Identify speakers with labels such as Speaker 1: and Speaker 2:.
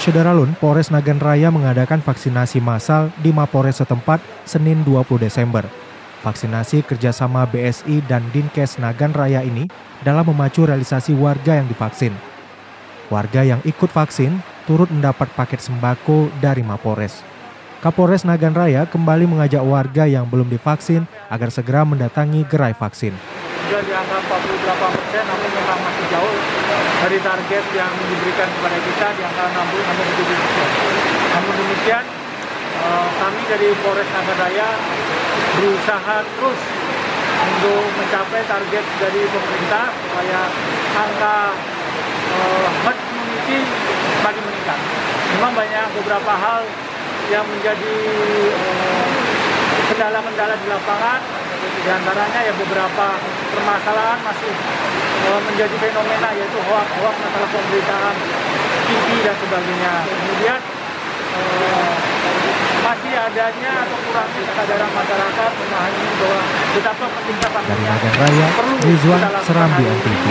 Speaker 1: Syederalun, Polres Nagan Raya mengadakan vaksinasi massal di Mapores setempat Senin 20 Desember. Vaksinasi kerjasama BSI dan Dinkes Nagan Raya ini dalam memacu realisasi warga yang divaksin. Warga yang ikut vaksin turut mendapat paket sembako dari Mapores. Kapolres Nagan Raya kembali mengajak warga yang belum divaksin agar segera mendatangi gerai vaksin.
Speaker 2: Sudah di angka 48%, namun memang masih jauh dari target yang diberikan kepada kita di angka 60-70%. Namun demikian, kami dari Polres Nagan Raya berusaha terus untuk mencapai target dari pemerintah supaya angka herd immunity semakin meningkat. Memang banyak beberapa hal yang menjadi kendala-kendala di lapangan, di antaranya ya beberapa permasalahan masih menjadi fenomena, yaitu hoak masalah pemberitaan TV dan sebagainya. Kemudian masih adanya atau kurangnya kesadaran masyarakat memahami bahwa betapa pentingnya vaksinasi
Speaker 1: dari Nagan Raya, Rizwan Serambi TV.